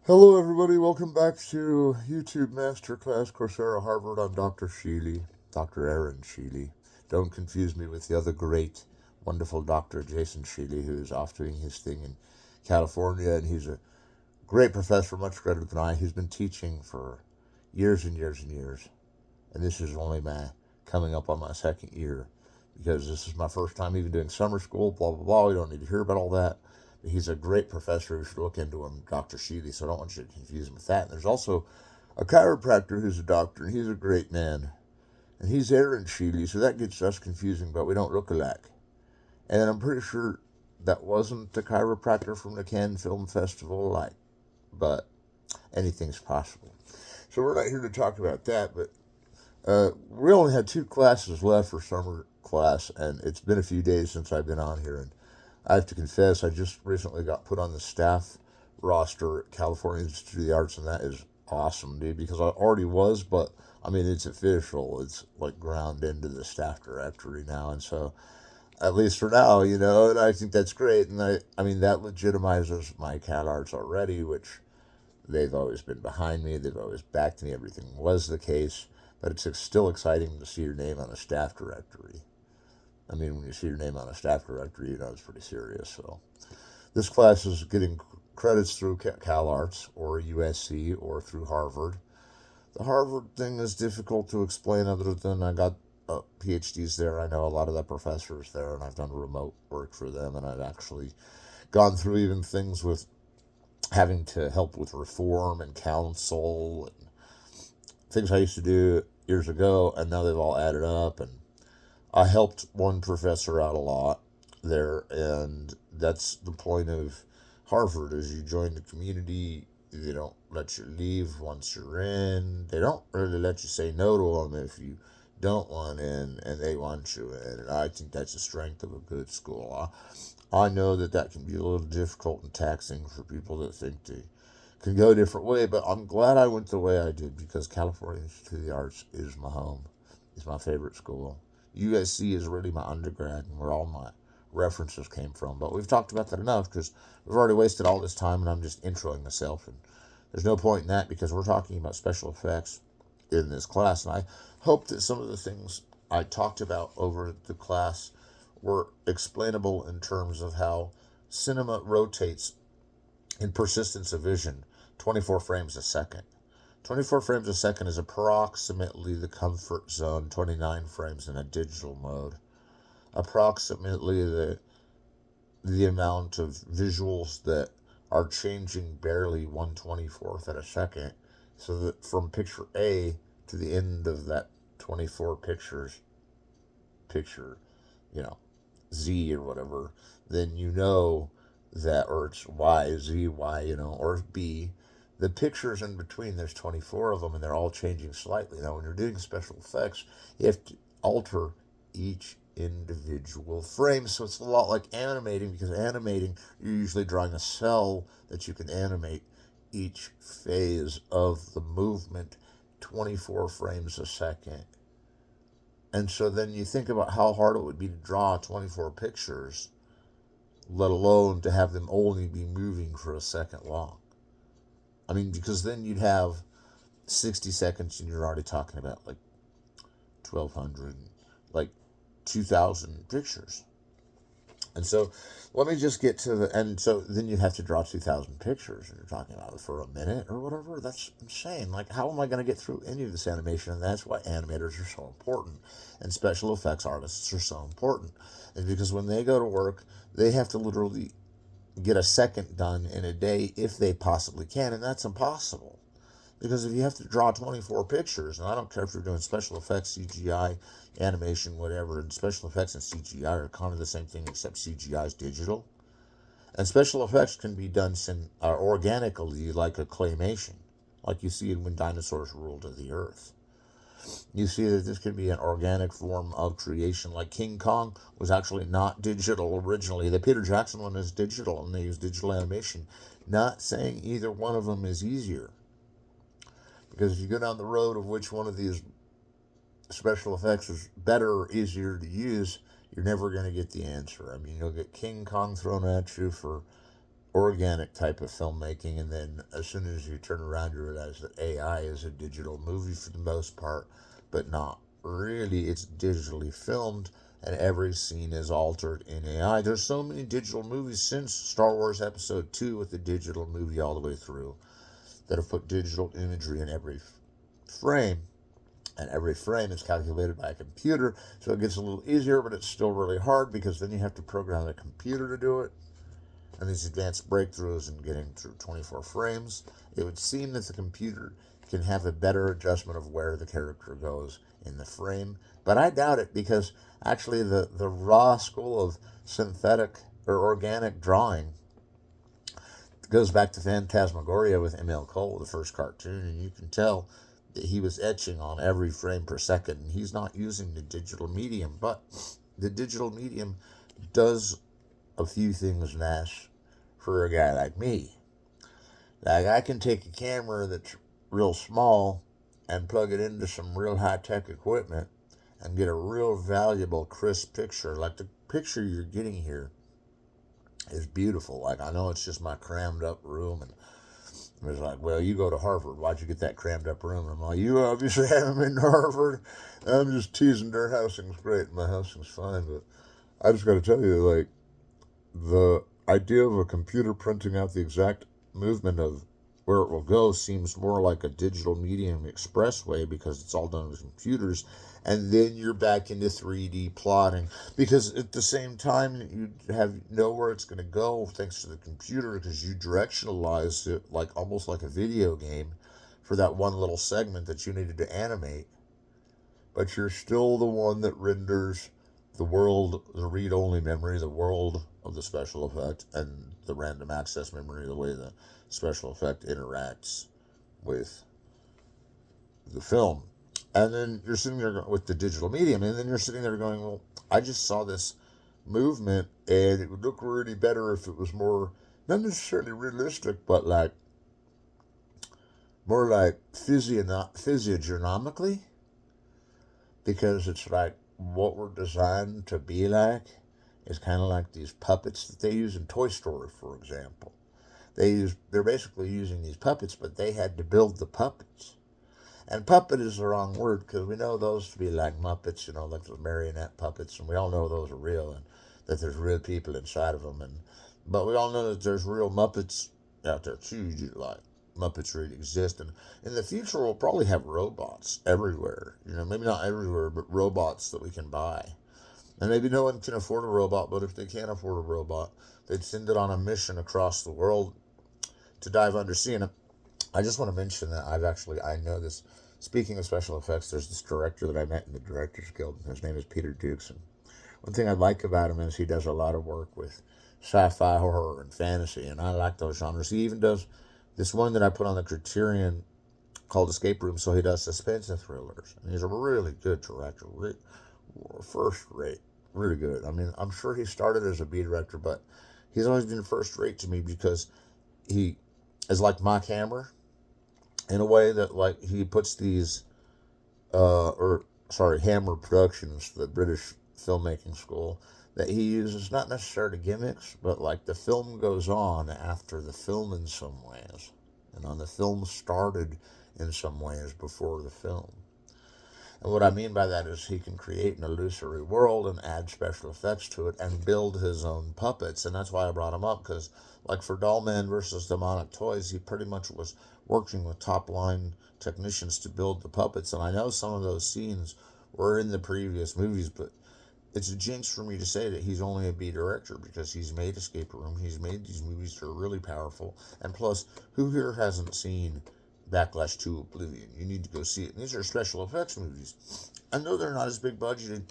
Hello, everybody. Welcome back to YouTube Masterclass, Coursera, Harvard. I'm Dr. Sheley, Dr. Aaron Sheley. Don't confuse me with the other great, wonderful Dr. Jason Sheley, who's off doing his thing in California, and he's a great professor, much greater than I. He's been teaching for years and years and years, and this is only my coming up on my second year because this is my first time even doing summer school. Blah blah blah. We don't need to hear about all that. He's a great professor. You should look into him, Dr. Sheely, so I don't want you to confuse him with that. And there's also a chiropractor who's a doctor, and he's a great man. And he's Aaron Sheely, so that gets us confusing, but we don't look alike. And I'm pretty sure that wasn't the chiropractor from the Cannes Film Festival, but anything's possible. So we're not here to talk about that, but we only had two classes left for summer class, and it's been a few days since I've been on here, and I have to confess, I just recently got put on the staff roster at California Institute of the Arts, and that is awesome, dude, because I already was, but I mean, it's official. It's like ground into the staff directory now, and so at least for now, and I think that's great. And I mean, that legitimizes my Calarts already, which they've always been behind me. They've always backed me. Everything was the case, but it's still exciting to see your name on a staff directory. I mean, when you see your name on a staff directory, you know it's pretty serious. So this class is getting credits through Calarts or USC or through Harvard. The Harvard thing is difficult to explain other than I got PhDs there. I know a lot of the professors there, and I've done remote work for them, and I've actually gone through even things with having to help with reform and counsel and things I used to do years ago, and now they've all added up, and I helped one professor out a lot there, and that's the point of Harvard is you join the community. They don't let you leave once you're in. They don't really let you say no to them if you don't want in, and they want you in. And I think that's the strength of a good school. I know that can be a little difficult and taxing for people that think they can go a different way, but I'm glad I went the way I did because California Institute of the Arts is my home. It's my favorite school. USC is really my undergrad and where all my references came from. But we've talked about that enough because we've already wasted all this time and I'm just introing myself. And there's no point in that because we're talking about special effects in this class. And I hope that some of the things I talked about over the class were explainable in terms of how cinema rotates in persistence of vision 24 frames a second. 24 frames a second is approximately the comfort zone, 29 frames in a digital mode. Approximately the amount of visuals that are changing barely 1/24th at a second. So that from picture A to the end of that 24 picture, you know, Z or whatever, then you know that, or it's Y, Z, Y, or B. The pictures in between, there's 24 of them, and they're all changing slightly. Now, when you're doing special effects, you have to alter each individual frame. So it's a lot like animating, because animating, you're usually drawing a cell that you can animate each phase of the movement 24 frames a second. And so then you think about how hard it would be to draw 24 pictures, let alone to have them only be moving for a second long. I mean, because then you'd have 60 seconds and you're already talking about like 1,200, like 2,000 pictures. And so let me just get to the end. So then you have to draw 2,000 pictures and you're talking about it for a minute or whatever. That's insane. Like, how am I going to get through any of this animation? And that's why animators are so important and special effects artists are so important. And because when they go to work, they have to literally get a second done in a day if they possibly can. And that's impossible. Because if you have to draw 24 pictures, and I don't care if you're doing special effects, CGI, animation, whatever, and special effects and CGI are kind of the same thing except CGI is digital. And special effects can be done organically like a claymation, like you see when dinosaurs ruled the earth. You see that this can be an organic form of creation, like King Kong was actually not digital originally. The Peter Jackson one is digital, and they use digital animation. Not saying either one of them is easier. Because if you go down the road of which one of these special effects is better or easier to use, you're never going to get the answer. I mean, you'll get King Kong thrown at you for organic type of filmmaking, and then as soon as you turn around, you realize that AI is a digital movie for the most part, but not really. It's digitally filmed, and every scene is altered in AI. There's so many digital movies since Star Wars Episode 2 with the digital movie all the way through that have put digital imagery in every frame, and every frame is calculated by a computer, so it gets a little easier, but it's still really hard because then you have to program the computer to do it. And these advanced breakthroughs in getting through 24 frames, it would seem that the computer can have a better adjustment of where the character goes in the frame. But I doubt it, because actually the raw school of synthetic or organic drawing goes back to Phantasmagoria with Emil Cole, the first cartoon, and you can tell that he was etching on every frame per second, and he's not using the digital medium. But the digital medium does a few things nice for a guy like me. Like, I can take a camera that's real small and plug it into some real high-tech equipment and get a real valuable, crisp picture. Like the picture you're getting here is beautiful. Like, I know it's just my crammed up room, and it was like, well, you go to Harvard. Why'd you get that crammed up room? And I'm like, you obviously haven't been to Harvard. I'm just teasing. Their housing's great. My housing's fine. But I just got to tell you, like, the idea of a computer printing out the exact movement of where it will go seems more like a digital medium expressway, because it's all done with computers. And then you're back into 3D plotting, because at the same time you know where it's going to go thanks to the computer, because you directionalize it like almost like a video game for that one little segment that you needed to animate. But you're still the one that renders the world, the read-only memory, the world of the special effect, and the random access memory, the way the special effect interacts with the film. And then you're sitting there with the digital medium, and then you're sitting there going, well, I just saw this movement, and it would look really better if it was more, not necessarily realistic, but like more like physiognomically, because it's like what we're designed to be like is kind of like these puppets that they use in Toy Story, for example. They're basically using these puppets, but they had to build the puppets. And puppet is the wrong word, because we know those to be like Muppets, like those marionette puppets, and we all know those are real, and that there's real people inside of them. But we all know that there's real Muppets out there too, like Muppets really exist. And in the future, we'll probably have robots everywhere. Maybe not everywhere, but robots that we can buy. And maybe no one can afford a robot, but if they can't afford a robot, they'd send it on a mission across the world to dive undersea. And I just want to mention that I know this. Speaking of special effects, there's this director that I met in the Directors Guild. His name is Peter Dukes. And one thing I like about him is he does a lot of work with sci-fi, horror, and fantasy. And I like those genres. He even does this one that I put on the Criterion called Escape Room. So he does suspense and thrillers. And he's a really good director. First rate. Really good. I mean, I'm sure he started as a B director, but he's always been first rate to me, because he is like my camera in a way that, like, he puts these, Hammer Productions, the British filmmaking school, that he uses not necessarily gimmicks, but like the film goes on after the film in some ways. The film started in some ways before the film. And what I mean by that is he can create an illusory world and add special effects to it and build his own puppets. And that's why I brought him up, because like for Dollman versus Demonic Toys, he pretty much was working with top-line technicians to build the puppets. And I know some of those scenes were in the previous movies, but it's a jinx for me to say that he's only a B director, because he's made Escape Room. He's made these movies that are really powerful. And plus, who here hasn't seen Backlash to Oblivion? You need to go see it. And these are special effects movies. I know they're not as big budgeted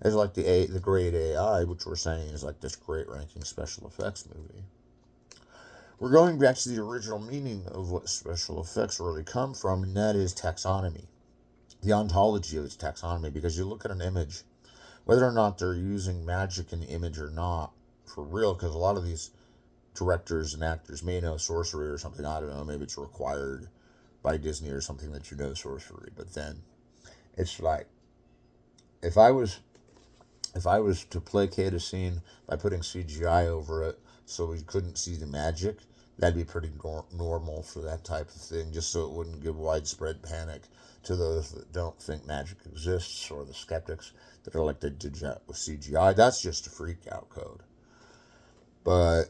as like the Great AI, which we're saying is like this great ranking special effects movie. We're going back to the original meaning of what special effects really come from, and that is taxonomy. The ontology of its taxonomy, because you look at an image, whether or not they're using magic in the image or not, for real, because a lot of these directors and actors may know sorcery or something. I don't know, maybe it's required by Disney or something that you know sorcery. But then it's like, if I was to placate a scene by putting CGI over it, so we couldn't see the magic. That'd be pretty normal for that type of thing, just so it wouldn't give widespread panic to those that don't think magic exists, or the skeptics that are like they did that with CGI. That's just a freak out code. But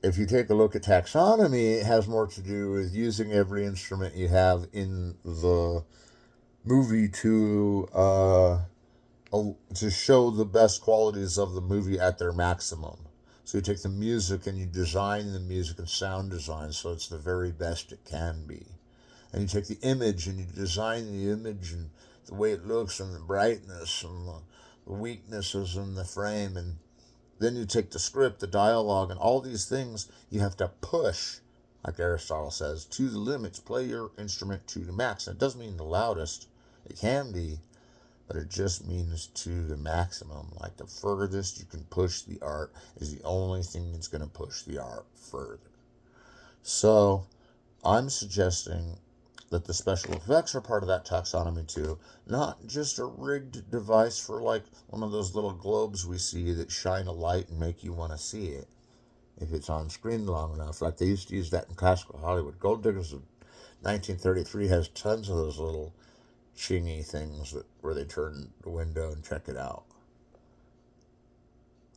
if you take a look at taxonomy, it has more to do with using every instrument you have in the movie to show the best qualities of the movie at their maximum. So you take the music and you design the music and sound design so it's the very best it can be. And you take the image and you design the image and the way it looks and the brightness and the weaknesses in the frame. And then you take the script, the dialogue, and all these things you have to push, like Aristotle says, to the limits. Play your instrument to the max. And it doesn't mean the loudest. It can be, but it just means to the maximum. Like the furthest you can push the art is the only thing that's going to push the art further. So I'm suggesting that the special effects are part of that taxonomy too, not just a rigged device for like one of those little globes we see that shine a light and make you want to see it if it's on screen long enough, like they used to use that in classical Hollywood. Gold Diggers of 1933 has tons of those little chingy things where they turn the window and check it out.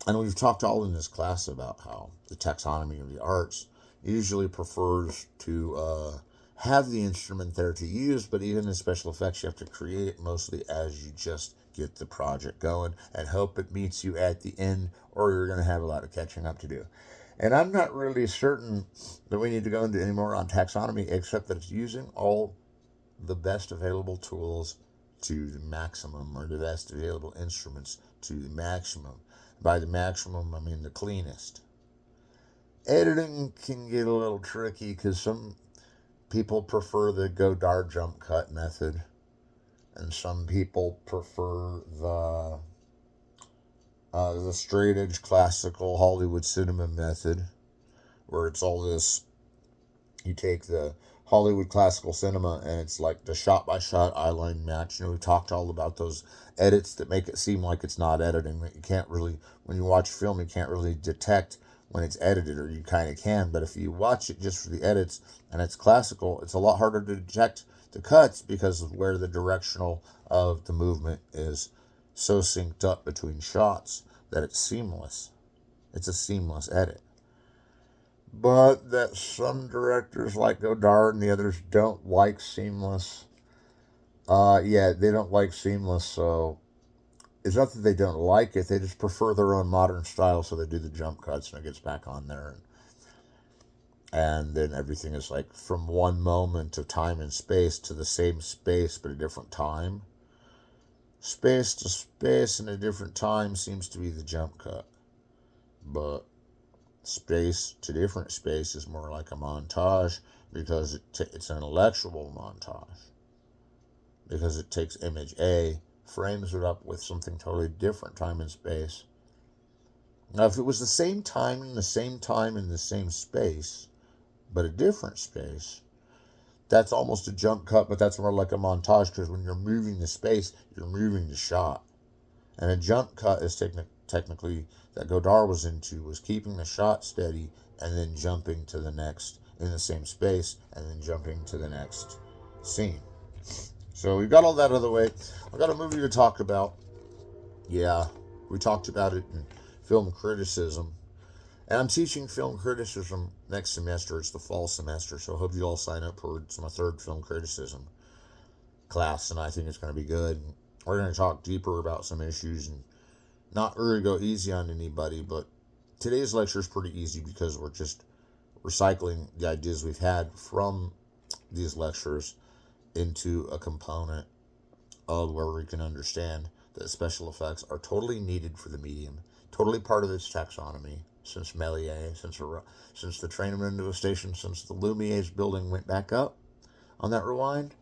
And we've talked all in this class about how the taxonomy of the arts usually prefers to have the instrument there to use, but even in special effects, you have to create it mostly as you just get the project going and hope it meets you at the end, or you're going to have a lot of catching up to do. And I'm not really certain that we need to go into any more on taxonomy, except that it's using all the best available tools to the maximum, or the best available instruments to the maximum. By the maximum, I mean the cleanest. Editing can get a little tricky because some people prefer the Godard jump cut method, and some people prefer the straight edge classical Hollywood cinema method, where it's all this. You take the Hollywood classical cinema and it's like the shot by shot eyeline match. We talked all about those edits that make it seem like it's not editing. That you can't really, when you watch film, you can't really detect when it's edited, or you kind of can. But if you watch it just for the edits and it's classical, it's a lot harder to detect the cuts because of where the directional of the movement is so synced up between shots that it's seamless. It's a seamless edit. But that some directors like Godard and the others don't like seamless. They don't like seamless, so it's not that they don't like it, they just prefer their own modern style, so they do the jump cuts and it gets back on there. And then everything is like from one moment of time and space to the same space but a different time. Space to space and a different time seems to be the jump cut. But space to different space is more like a montage, because it's an intellectual montage. Because it takes image A, frames it up with something totally different, time and space. Now, if it was the same time in the same time in the same space, but a different space, that's almost a jump cut, but that's more like a montage, because when you're moving the space, you're moving the shot. And a jump cut is technically, that Godard was into, was keeping the shot steady and then jumping to the next in the same space and then jumping to the next scene. So we've got all that out of the way. I've got a movie to talk about. Yeah, we talked about it in film criticism. And I'm teaching film criticism next semester. It's the fall semester, so I hope you all sign up for it. It's my third film criticism class, and I think it's going to be good. We're going to talk deeper about some issues and not really go easy on anybody, but today's lecture is pretty easy because we're just recycling the ideas we've had from these lectures into a component of where we can understand that special effects are totally needed for the medium, totally part of its taxonomy since Méliès, since the train went into a station, since the Lumiere's building went back up on that rewind.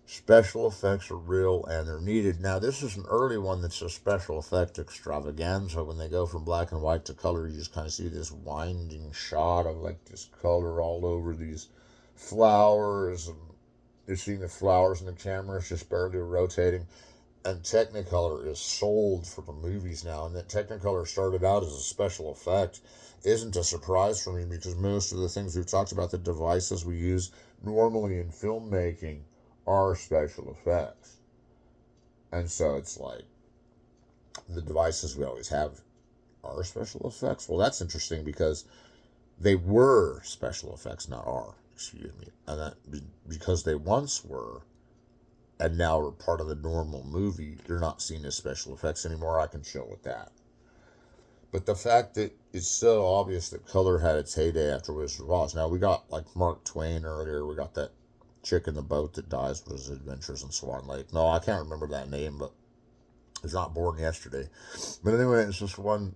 Special effects are real and they're needed. Now, this is an early one that's a special effect extravaganza. When they go from black and white to color, you just kind of see this winding shot of like this color all over these flowers. And you're seeing the flowers in the camera, it's just barely rotating. And Technicolor is sold for the movies now. And that Technicolor started out as a special effect. isn't a surprise for me because most of the things we've talked about, the devices we use normally in filmmaking, are special effects. And so it's like the devices we always have are special effects. Well, that's interesting because they were special effects, not are. Excuse me. And that because they once were, and now are part of the normal movie, they're not seen as special effects anymore. I can chill with that. But the fact that it's so obvious that color had its heyday after Wizard of Oz. Now, we got like Mark Twain earlier. We got that chick in the boat that dies with his adventures in Swan Lake. No, I can't remember that name, but it's not born yesterday. But anyway, it's just one.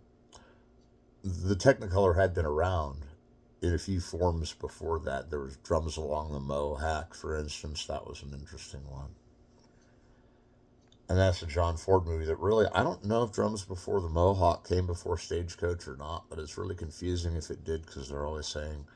The Technicolor had been around in a few forms before that. There was Drums Along the Mohawk, for instance. That was an interesting one. And that's a John Ford movie that really, I don't know if Drums Before the Mohawk came before Stagecoach or not, but it's really confusing if it did because they're always saying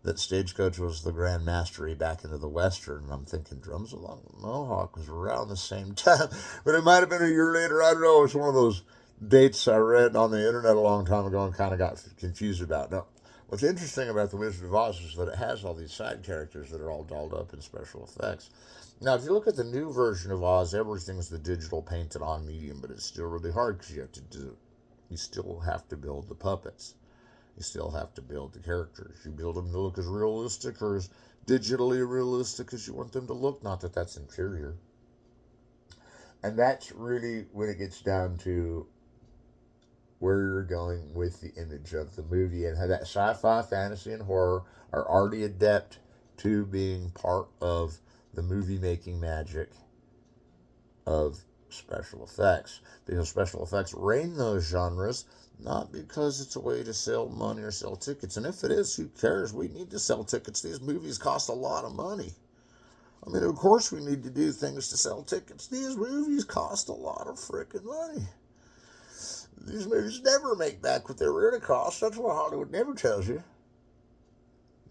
that Stagecoach was the grand mastery back into the Western. And I'm thinking Drums Along the Mohawk was around the same time, but it might have been a year later. I don't know. It's one of those dates I read on the internet a long time ago and kind of got confused about. Now, what's interesting about The Wizard of Oz is that it has all these side characters that are all dolled up in special effects. Now, if you look at the new version of Oz, everything's the digital painted on medium, but it's still really hard because you still have to build the puppets. You still have to build the characters. You build them to look as realistic or as digitally realistic as you want them to look. Not that that's inferior. And that's really when it gets down to where you're going with the image of the movie and how that sci-fi, fantasy, and horror are already adept to being part of the movie making magic of special effects. Because special effects reign those genres, not because it's a way to sell money or sell tickets. And if it is, who cares? We need to sell tickets. These movies cost a lot of money. I mean, of course we need to do things to sell tickets. These movies cost a lot of freaking money. These movies never make back what they really cost. That's what Hollywood never tells you.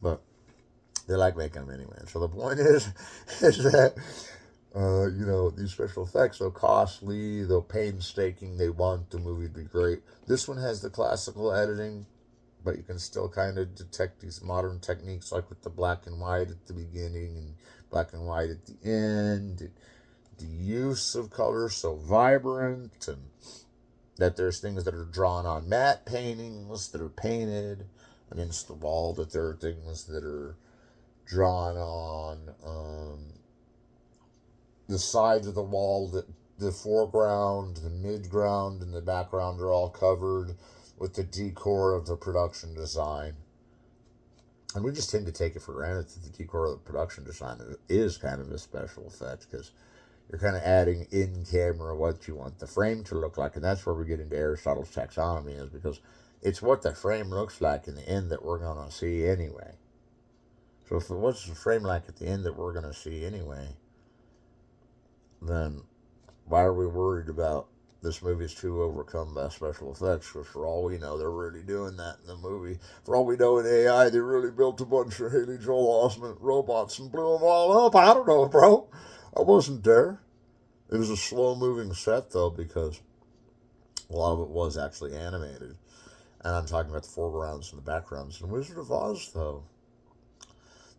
But they like making them anyway. So the point is that, these special effects, they're costly, they're painstaking, they want the movie to be great. This one has the classical editing, but you can still kind of detect these modern techniques like with the black and white at the beginning and black and white at the end. The use of color so vibrant, and that there's things that are drawn on matte paintings that are painted against the wall, that there are things that are drawn on the sides of the wall, that the foreground, the midground, and the background are all covered with the decor of the production design. And we just tend to take it for granted that the decor of the production design is kind of a special effect because you're kind of adding in camera what you want the frame to look like. And that's where we get into Aristotle's taxonomy, is because it's what the frame looks like in the end that we're going to see anyway. So if what's the frame like at the end that we're going to see anyway, then why are we worried about this movie's too overcome by special effects? Because for all we know, they're really doing that in the movie. For all we know, in AI, they really built a bunch of Haley Joel Osment robots and blew them all up. I don't know, bro. I wasn't there. It was a slow-moving set, though, because a lot of it was actually animated. And I'm talking about the foregrounds and the backgrounds. In Wizard of Oz, though,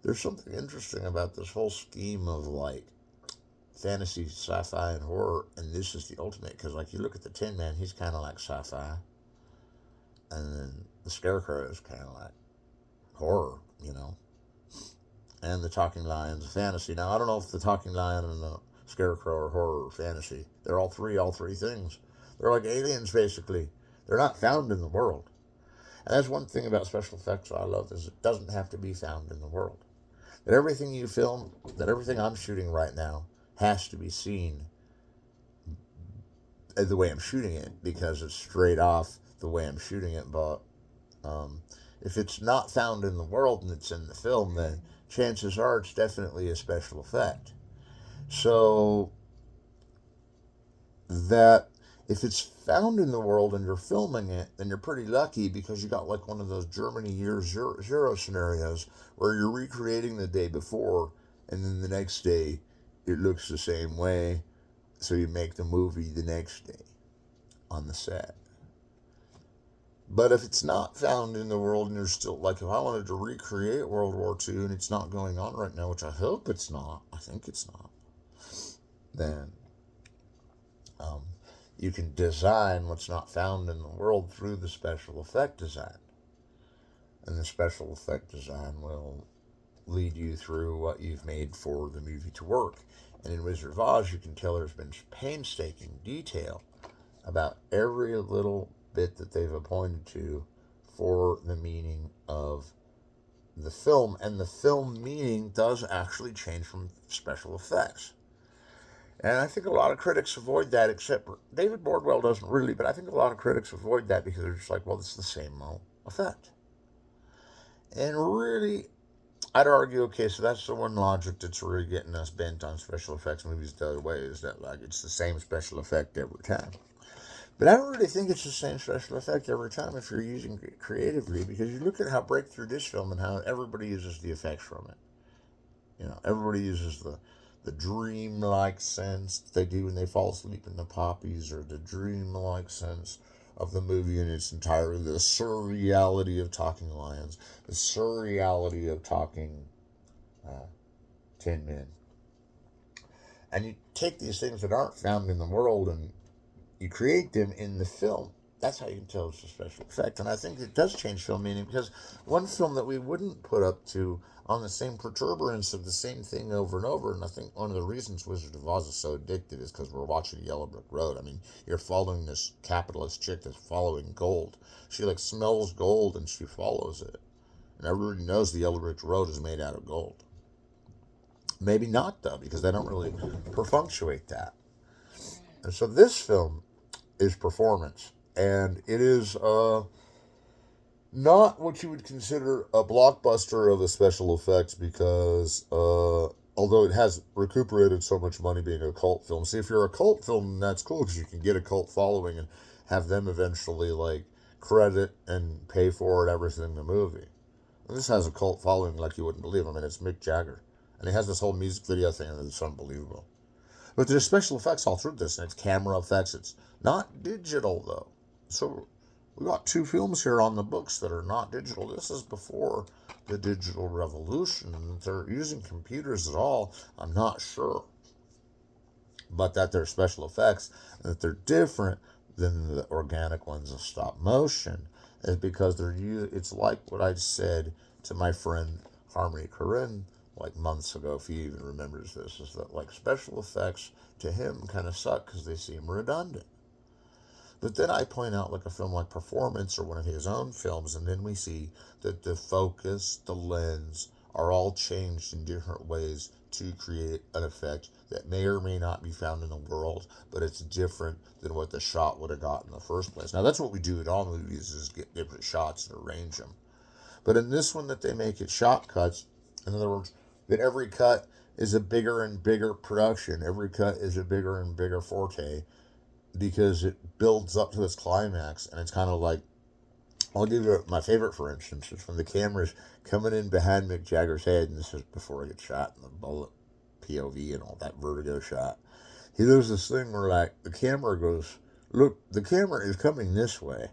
there's something interesting about this whole scheme of, like, fantasy, sci-fi, and horror, and this is the ultimate, because, like, you look at the Tin Man, he's kind of like sci-fi, and then the Scarecrow is kind of like horror, and the Talking Lion's fantasy. Now, I don't know if the Talking Lion and the Scarecrow are horror or fantasy. They're all three things. They're like aliens, basically. They're not found in the world. And that's one thing about special effects I love, is it doesn't have to be found in the world. That everything you film, that everything I'm shooting right now has to be seen the way I'm shooting it, because it's straight off the way I'm shooting it. But if it's not found in the world and it's in the film, then chances are it's definitely a special effect. So that if it's found in the world and you're filming it, then you're pretty lucky, because you got like one of those Germany year zero scenarios where you're recreating the day before, and then the next day it looks the same way. So you make the movie the next day on the set. But if it's not found in the world and you're still, like, if I wanted to recreate World War II and it's not going on right now, which I hope it's not, I think it's not, then um, you can design what's not found in the world through the special effect design. And the special effect design will lead you through what you've made for the movie to work. And in Wizard of Oz, you can tell there's been painstaking detail about every little bit that they've appointed to for the meaning of the film. And the film meaning does actually change from special effects. And I think a lot of critics avoid that, except David Bordwell doesn't really, but I think a lot of critics avoid that because they're just like, well, it's the same effect. And really, I'd argue, okay, so that's the one logic that's really getting us bent on special effects movies the other way, is that, like, it's the same special effect every time. But I don't really think it's the same special effect every time if you're using it creatively, because you look at how breakthrough this film and how everybody uses the effects from it. Everybody uses the dream-like sense they do when they fall asleep in the poppies, or the dream-like sense of the movie in its entirety, the surreality of talking lions, the surreality of talking Tin Men. And you take these things that aren't found in the world and you create them in the film. That's how you can tell it's a special effect. And I think it does change film meaning, because one film that we wouldn't put up to on the same protuberance of the same thing over and over, and I think one of the reasons Wizard of Oz is so addictive is because we're watching Yellow Brick Road. I mean, you're following this capitalist chick that's following gold. She, like, smells gold and she follows it. And everybody knows the Yellow Brick Road is made out of gold. Maybe not, though, because they don't really perfunctuate that. And so this film is performance. And it is not what you would consider a blockbuster of the special effects, because although it has recuperated so much money being a cult film. See, if you're a cult film, that's cool because you can get a cult following and have them eventually, like, credit and pay for it, everything in the movie. And this has a cult following like you wouldn't believe. I mean, it's Mick Jagger. And he has this whole music video thing that's unbelievable. But there's special effects all through this, and it's camera effects. It's not digital, though. So we got two films here on the books that are not digital. This is before the digital revolution. And if they're using computers at all, I'm not sure. But that they're special effects, and that they're different than the organic ones of stop motion, is because it's like what I said to my friend Harmony Korine, like, months ago, if he even remembers this, is that, like, special effects to him kind of suck because they seem redundant. But then I point out, like, a film like Performance or one of his own films, and then we see that the focus, the lens, are all changed in different ways to create an effect that may or may not be found in the world, but it's different than what the shot would have got in the first place. Now, that's what we do in all movies, is get different shots and arrange them. But in this one, that they make it shot cuts, in other words, that every cut is a bigger and bigger production. Every cut is a bigger and bigger forte, because it builds up to its climax. And it's kind of like, I'll give you my favorite, for instance, is when the camera's coming in behind Mick Jagger's head, and this is before he gets shot in the bullet POV and all that vertigo shot. He does this thing where, like, the camera goes, look, the camera is coming this way.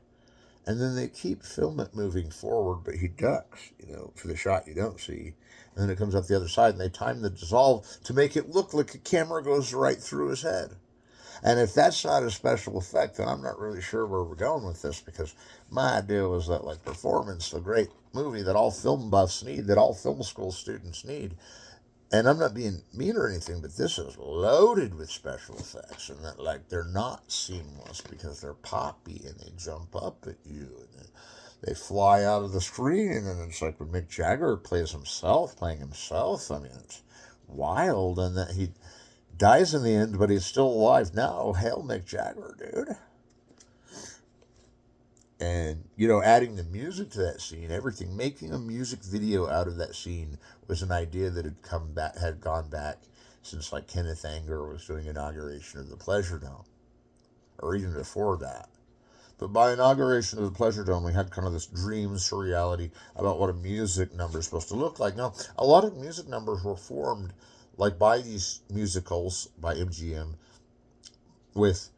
And then they keep film it moving forward, but he ducks, for the shot you don't see. And then it comes up the other side, and they time the dissolve to make it look like the camera goes right through his head. And if that's not a special effect, then I'm not really sure where we're going with this, because my idea was that, like, Performance, the great movie that all film buffs need, that all film school students need, and I'm not being mean or anything, but this is loaded with special effects, and that, like, they're not seamless because they're poppy and they jump up at you and they fly out of the screen, and it's like when Mick Jagger plays himself, playing himself. I mean, it's wild, and that he dies in the end, but he's still alive now. Hail Mick Jagger, dude. And, adding the music to that scene, everything, making a music video out of that scene was an idea that had gone back since, like, Kenneth Anger was doing Inauguration of the Pleasure Dome, or even before that. But by Inauguration of the Pleasure Dome, we had kind of this dream surreality about what a music number is supposed to look like. Now, a lot of music numbers were formed, like, by these musicals, by MGM, with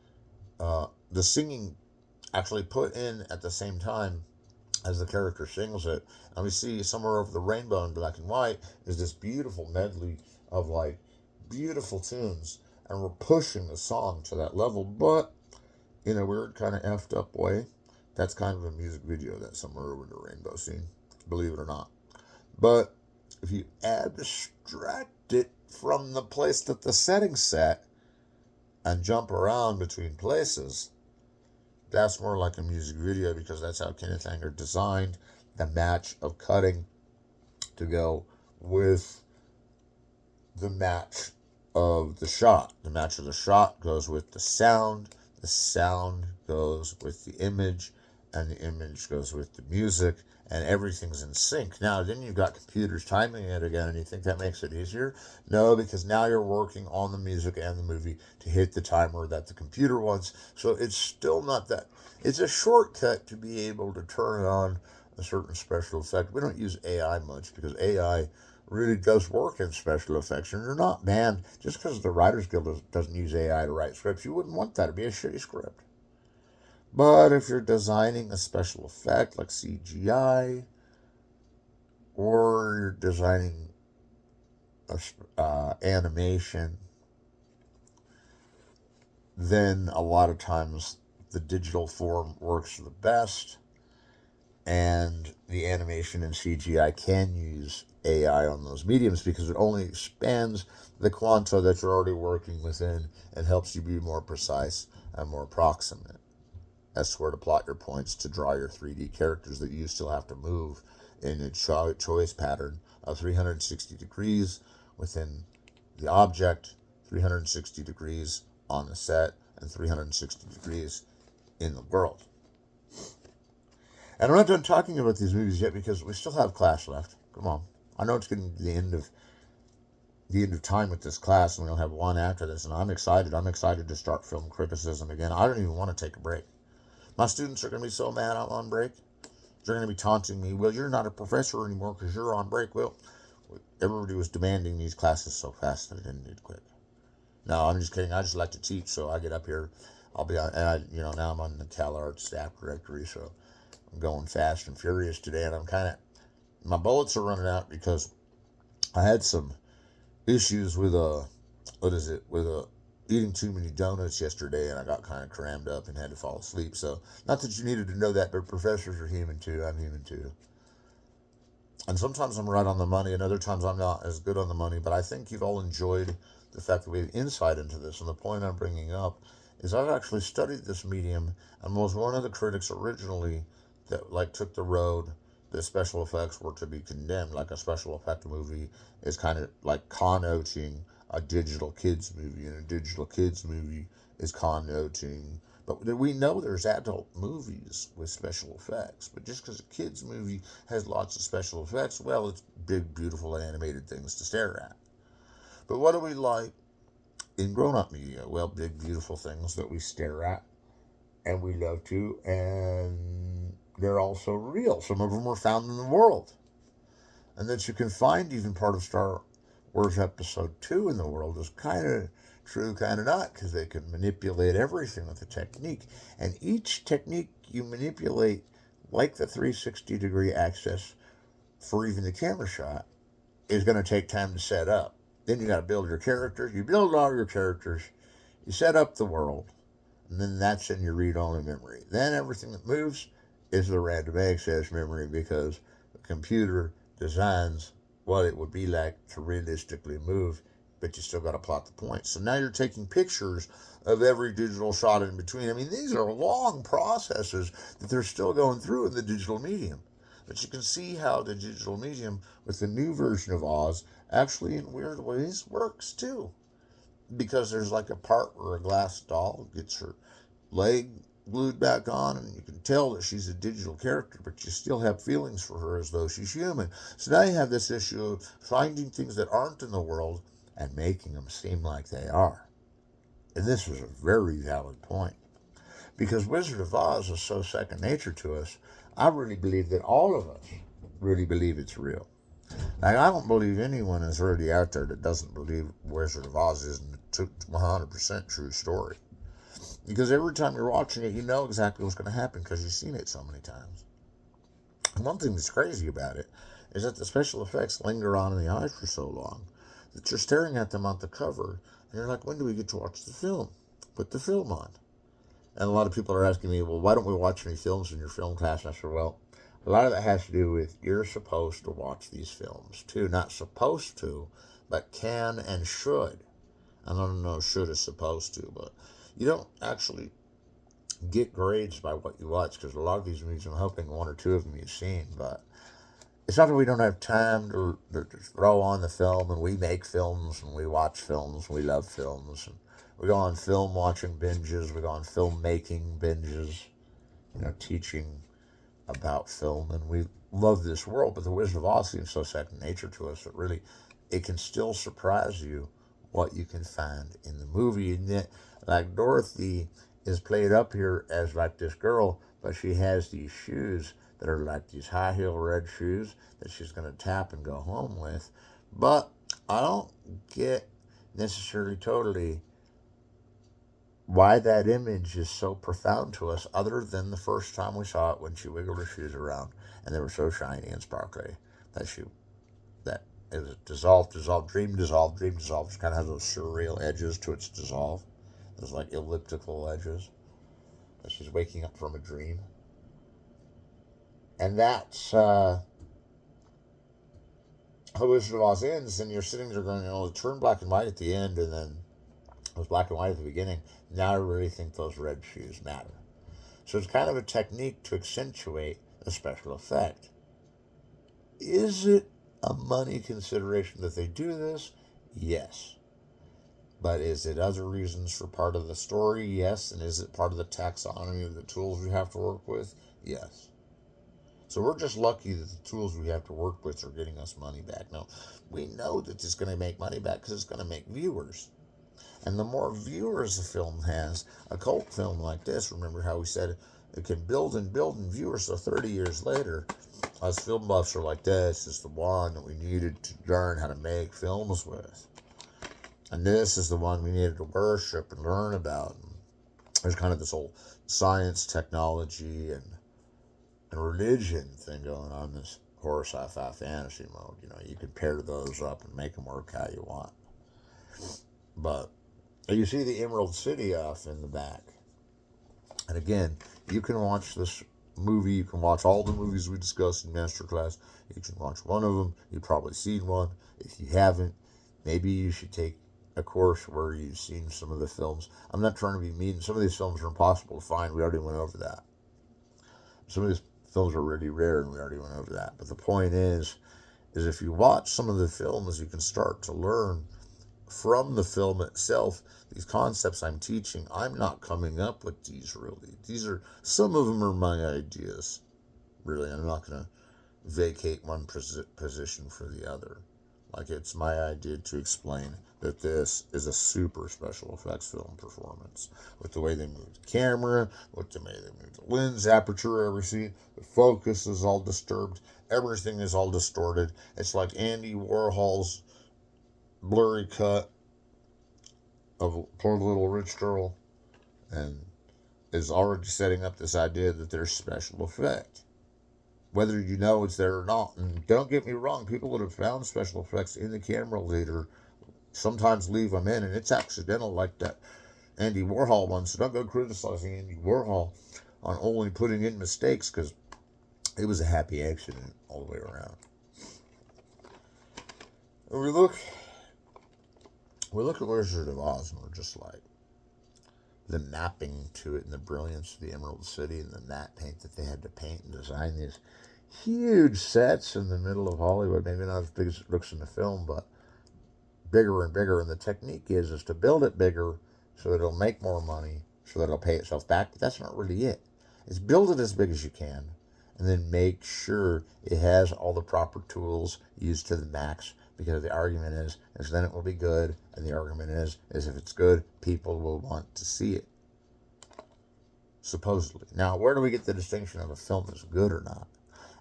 the singing actually put in at the same time as the character sings it. And we see somewhere over the rainbow in black and white is this beautiful medley of like beautiful tunes. And we're pushing the song to that level, but in a weird kind of effed up way. That's kind of a music video that's somewhere over the rainbow scene, believe it or not. But if you abstract it from the place that the setting's set and jump around between places, that's more like a music video because that's how Kenneth Anger designed the match of cutting to go with the match of the shot. The match of the shot goes with the sound goes with the image, and the image goes with the music, and everything's in sync. Now, then you've got computers timing it again, and you think that makes it easier? No, because now you're working on the music and the movie to hit the timer that the computer wants. So it's still not that. It's a shortcut to be able to turn on a certain special effect. We don't use AI much because AI really does work in special effects, and you're not banned just because the Writers Guild doesn't use AI to write scripts. You wouldn't want that. It'd be a shitty script. But if you're designing a special effect like CGI, or you're designing animation, then a lot of times the digital form works the best, and the animation and CGI can use AI on those mediums because it only expands the quanta that you're already working within and helps you be more precise and more proximate. That's where to plot your points to draw your 3D characters that you still have to move in a choice pattern of 360 degrees within the object, 360 degrees on the set, and 360 degrees in the world. And I'm not done talking about these movies yet because we still have class left. Come on. I know it's getting to the end of time with this class, and we'll have one after this, and I'm excited. I'm excited to start film criticism again. I don't even want to take a break. My students are going to be so mad I'm on break. They're going to be taunting me. Well, you're not a professor anymore because you're on break. Well, everybody was demanding these classes so fast that I didn't need to quit. No, I'm just kidding. I just like to teach, so I get up here. I'll be on, and now I'm on the Calarts staff directory, so I'm going fast and furious today, and my bullets are running out because I had some issues with eating too many donuts yesterday, and I got kind of crammed up and had to fall asleep. So, not that you needed to know that, but professors are human too. I'm human too. And sometimes I'm right on the money, and other times I'm not as good on the money. But I think you've all enjoyed the fact that we have insight into this. And the point I'm bringing up is I've actually studied this medium and was one of the critics originally that took the road that special effects were to be condemned. Like a special effect movie is kind of like connoting a digital kids movie, and a digital kids movie is connoting. But we know there's adult movies with special effects. But just because a kids movie has lots of special effects, well, it's big, beautiful animated things to stare at. But what do we like in grown-up media? Well, big, beautiful things that we stare at and we love to, and they're also real. Some of them were found in the world. And that you can find even part of Star Wars Episode 2 in the world is kind of true, kind of not, because they can manipulate everything with a technique. And each technique you manipulate, like the 360-degree access for even the camera shot, is going to take time to set up. Then you got to build your characters. You build all your characters. You set up the world. And then that's in your read-only memory. Then everything that moves is the random access memory because the computer designs what it would be like to realistically move, but you still got to plot the points. So now you're taking pictures of every digital shot in between. I mean, these are long processes that they're still going through in the digital medium. But you can see how the digital medium with the new version of Oz actually in weird ways works too. Because there's like a part where a glass doll gets her leg glued back on, and you can tell that she's a digital character, but you still have feelings for her as though she's human. So now you have this issue of finding things that aren't in the world and making them seem like they are. And this is a very valid point. Because Wizard of Oz is so second nature to us, I really believe that all of us really believe it's real. Like, I don't believe anyone is already out there that doesn't believe Wizard of Oz isn't a 100% true story. Because every time you're watching it, you know exactly what's going to happen because you've seen it so many times. And one thing that's crazy about it is that the special effects linger on in the eyes for so long that you're staring at them on the cover and you're like, when do we get to watch the film? Put the film on. And a lot of people are asking me, well, why don't we watch any films in your film class? And I said, well, a lot of that has to do with you're supposed to watch these films too. Not supposed to, but can and should. I don't know, should is supposed to, but you don't actually get grades by what you watch because a lot of these movies, I'm hoping one or two of them you've seen, but it's not that we don't have time to throw on the film, and we make films and we watch films and we love films. And we go on film watching binges, we go on film making binges, teaching about film, and we love this world, but the Wizard of Oz seems so second nature to us that really it can still surprise you what you can find in the movie. And yet, like Dorothy is played up here as like this girl, but she has these shoes that are like these high heel red shoes that she's going to tap and go home with. But I don't get necessarily totally why that image is so profound to us, other than the first time we saw it when she wiggled her shoes around and they were so shiny and sparkly that it was dissolved, dream dissolved. Dream dissolved. It kind of has those surreal edges to its dissolve. Those like elliptical edges. That she's waking up from a dream. And that's how Wizard of Oz ends, and you're sitting there going, it turned black and white at the end, and then it was black and white at the beginning. Now I really think those red shoes matter. So it's kind of a technique to accentuate a special effect. Is it a money consideration that they do this? Yes. But is it other reasons for part of the story? Yes. And is it part of the taxonomy of the tools we have to work with? Yes. So we're just lucky that the tools we have to work with are getting us money back. Now, we know that it's going to make money back because it's going to make viewers. And the more viewers a film has, a cult film like this, remember how we said it can build and viewers. So 30 years later, us film buffs are like, this is the one that we needed to learn how to make films with. And this is the one we needed to worship and learn about. And there's kind of this whole science, technology, and religion thing going on in this horror sci-fi fantasy mode. You can pair those up and make them work how you want. But you see the Emerald City off in the back. And again, you can watch this movie. You can watch all the movies we discussed in Masterclass. You can watch one of them. You've probably seen one. If you haven't, maybe you should take a course where you've seen some of the films. I'm not trying to be mean. Some of these films are impossible to find. We already went over that. Some of these films are really rare, and we already went over that. But the point is if you watch some of the films, you can start to learn from the film itself these concepts I'm teaching. I'm not coming up with these really. Some of them are my ideas. Really, I'm not going to vacate one position for the other. Like, it's my idea to explain that this is a super special effects film performance. With the way they move the camera, with the way they move the lens aperture, every scene, the focus is all disturbed, everything is all distorted. It's like Andy Warhol's blurry cut of Poor Little Rich Girl, and is already setting up this idea that there's special effect, whether you know it's there or not. And don't get me wrong, people that have found special effects in the camera later sometimes leave them in, and it's accidental, like that Andy Warhol one. So don't go criticizing Andy Warhol on only putting in mistakes, because it was a happy accident all the way around. And we look at Wizard of Oz, and we're just like, the mapping to it and the brilliance of the Emerald City and the matte paint that they had to paint and design these huge sets in the middle of Hollywood. Maybe not as big as it looks in the film, but bigger and bigger. And the technique is to build it bigger so that it'll make more money, so that it'll pay itself back. But that's not really it. It's build it as big as you can, and then make sure it has all the proper tools used to the max. Because the argument is then it will be good, and the argument is if it's good, people will want to see it. Supposedly. Now, where do we get the distinction of a film is good or not?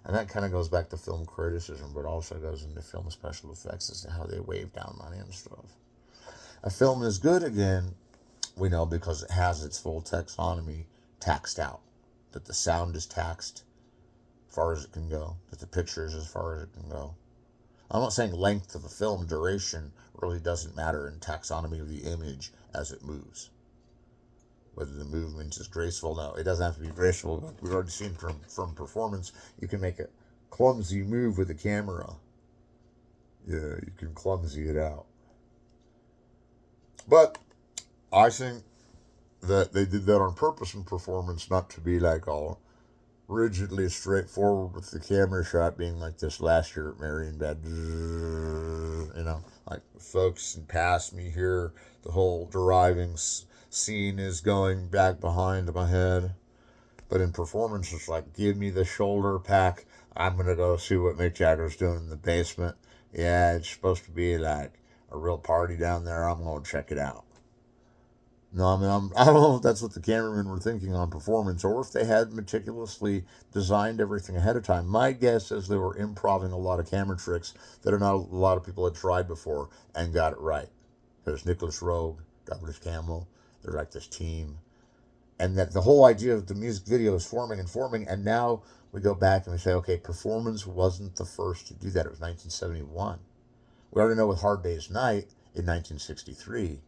And that kind of goes back to film criticism, but also goes into film special effects as to how they wave down money and stuff. A film is good, again, We know because it has its full taxonomy taxed out, that the sound is taxed as far as it can go, that the picture is as far as it can go. I'm not saying length of a film, duration really doesn't matter in taxonomy of the image as it moves. Whether the movement is graceful, no, it doesn't have to be graceful. We've already seen from performance, you can make a clumsy move with the camera. Yeah, you can clumsy it out. But I think that they did that on purpose in performance, not to be like all rigidly straightforward with the camera shot being like this last year at Marienbad, like focusing past me here. The whole driving scene is going back behind my head. But in performance, it's like, give me the shoulder pack. I'm going to go see what Mick Jagger's doing in the basement. Yeah, it's supposed to be like a real party down there. I'm going to check it out. No, I mean, I don't know if that's what the cameramen were thinking on performance or if they had meticulously designed everything ahead of time. My guess is they were improvising a lot of camera tricks that not a lot of people had tried before and got it right. There's Nicholas Roeg, Douglas Campbell. They're like this team. And that the whole idea of the music video is forming, and now we go back and we say, okay, performance wasn't the first to do that. It was 1971. We already know with Hard Day's Night in 1963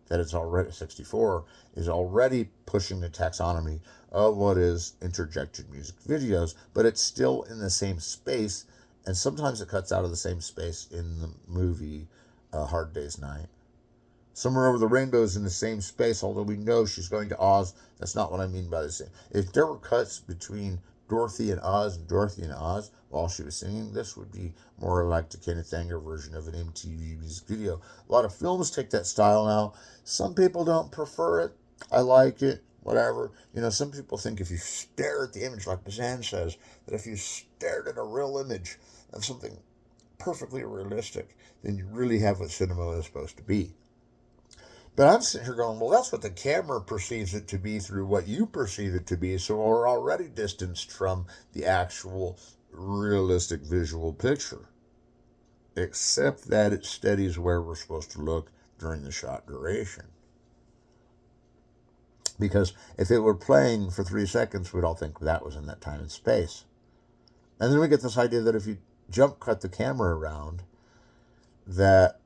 that it's already 64 is already pushing the taxonomy of what is interjected music videos, but it's still in the same space, and sometimes it cuts out of the same space in the movie Hard Day's Night. Somewhere Over the Rainbow is in the same space, although we know she's going to Oz. That's not what I mean by the same. If there were cuts between Dorothy and Oz while she was singing, this would be more like the Kenneth Anger version of an MTV music video. A lot of films take that style now. Some people don't prefer it. I like it, whatever. Some people think if you stare at the image, like Bazan says, that if you stared at a real image of something perfectly realistic, then you really have what cinema is supposed to be. But I'm sitting here going, well, that's what the camera perceives it to be through what you perceive it to be. So we're already distanced from the actual realistic visual picture. Except that it steadies where we're supposed to look during the shot duration. Because if it were playing for 3 seconds, we'd all think that was in that time and space. And then we get this idea that if you jump cut the camera around, that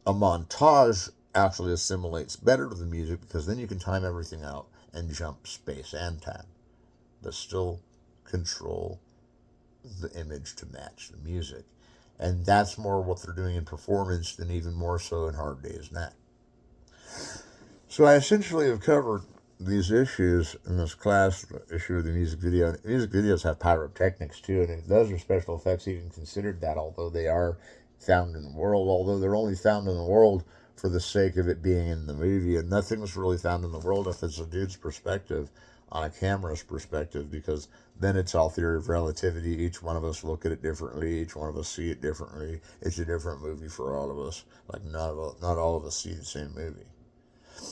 a montage actually assimilates better to the music because then you can time everything out and jump space and time, but still control the image to match the music. And that's more what they're doing in performance than even more so in Hard Day's Night. So I essentially have covered these issues in this class issue of the music video. Music videos have pyrotechnics too, and if those are special effects even considered that, although they are found in the world, although they're only found in the world for the sake of it being in the movie, and nothing was really found in the world if it's a dude's perspective on a camera's perspective, because then it's all theory of relativity. Each one of us look at it differently, each one of us see it differently. It's a different movie for all of us. Like not all of us see the same movie.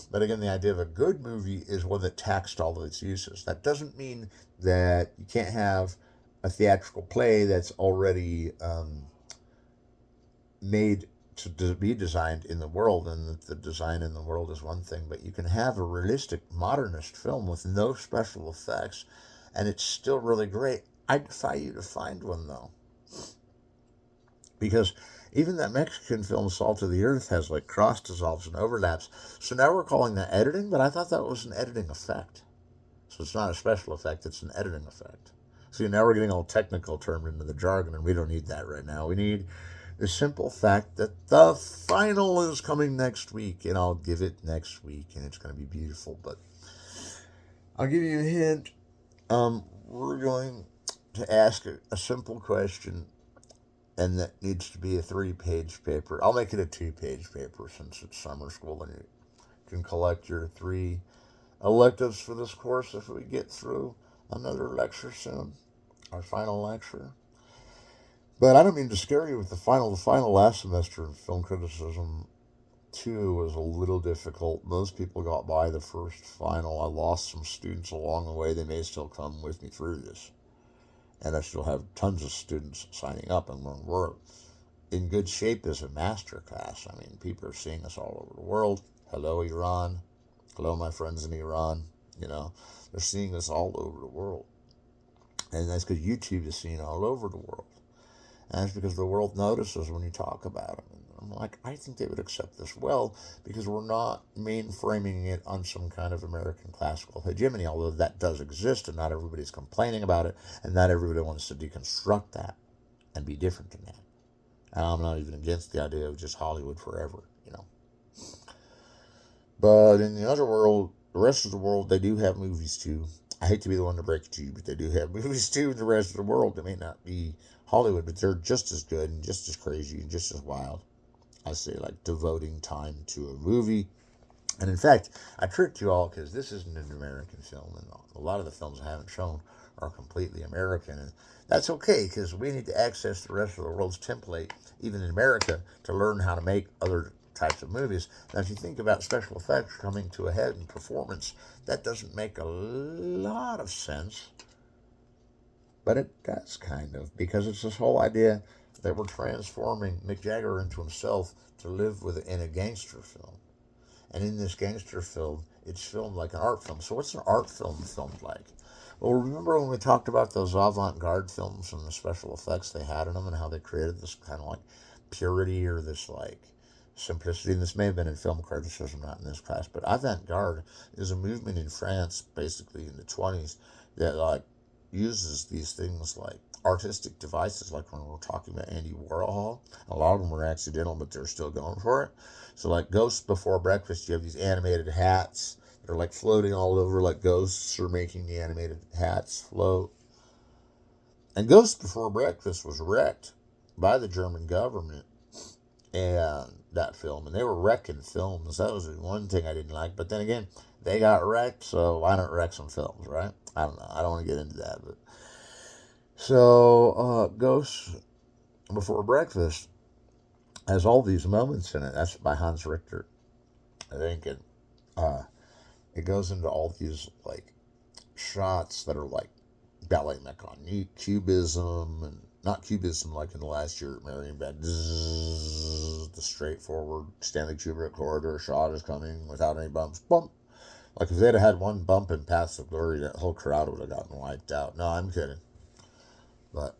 But again, the idea of a good movie is one that taxed all of its uses. That doesn't mean that you can't have a theatrical play that's already made to be designed in the world, and that the design in the world is one thing, but you can have a realistic modernist film with no special effects and it's still really great. I defy you to find one, though, because even that Mexican film Salt of the Earth has like cross dissolves and overlaps. So now we're calling that editing, but I thought that was an editing effect. So it's not a special effect, it's an editing effect. See, now we're getting all technical termed into the jargon, and we don't need that right now. We need the simple fact that the final is coming next week, and I'll give it next week, and it's going to be beautiful. But I'll give you a hint. We're going to ask a simple question, and that needs to be a 3-page paper. I'll make it a 2-page paper since it's summer school, and you can collect your 3 electives for this course if we get through another lecture soon, our final lecture. But I don't mean to scare you with the final. The final last semester in film criticism 2 was a little difficult. Most people got by the first final. I lost some students along the way. They may still come with me through this. And I still have tons of students signing up and learn work. in good shape as a masterclass. I mean, people are seeing us all over the world. Hello, Iran. Hello, my friends in Iran. You know, they're seeing us all over the world. And that's because YouTube is seen all over the world. And that's because the world notices when you talk about them. And I'm like, I think they would accept this well because we're not mainframing it on some kind of American classical hegemony, although that does exist and not everybody's complaining about it and not everybody wants to deconstruct that and be different than that. And I'm not even against the idea of just Hollywood forever, you know. But in the other world, the rest of the world, they do have movies too. I hate to be the one to break it to you, but they do have movies too in the rest of the world. They may not be Hollywood, but they're just as good and just as crazy and just as wild. I say, like, devoting time to a movie. And in fact, I tricked you all because this isn't an American film, and a lot of the films I haven't shown are completely American. And that's okay because we need to access the rest of the world's template, even in America, to learn how to make other types of movies. Now, if you think about special effects coming to a head in performance, that doesn't make a lot of sense. But it does, kind of, because it's this whole idea that we're transforming Mick Jagger into himself to live in a gangster film. And in this gangster film, it's filmed like an art film. So what's an art film filmed like? Well, remember when we talked about those avant-garde films and the special effects they had in them and how they created this kind of like purity or this like simplicity? And this may have been in film criticism, not in this class, but avant-garde is a movement in France, basically in the 20s, that like uses these things like artistic devices, like when we're talking about Andy Warhol. A lot of them were accidental, but they're still going for it. So like Ghosts Before Breakfast, you have these animated hats. They're like floating all over, like ghosts are making the animated hats float. And Ghosts Before Breakfast was wrecked by the German government and that film. And they were wrecking films. That was one thing I didn't like. But then again, they got wrecked, so why not wreck some films, right? I don't know. I don't want to get into that. But so, Ghosts Before Breakfast has all these moments in it. That's by Hans Richter, I think. And it goes into all these, like, shots that are, like, ballet mechanique, cubism, and not cubism like in the last year at Marion Bad. The straightforward Stanley Kubrick corridor shot is coming without any bumps. Bump. Like, if they'd have had one bump in Paths of Glory, that whole crowd would have gotten wiped out. No, I'm kidding. But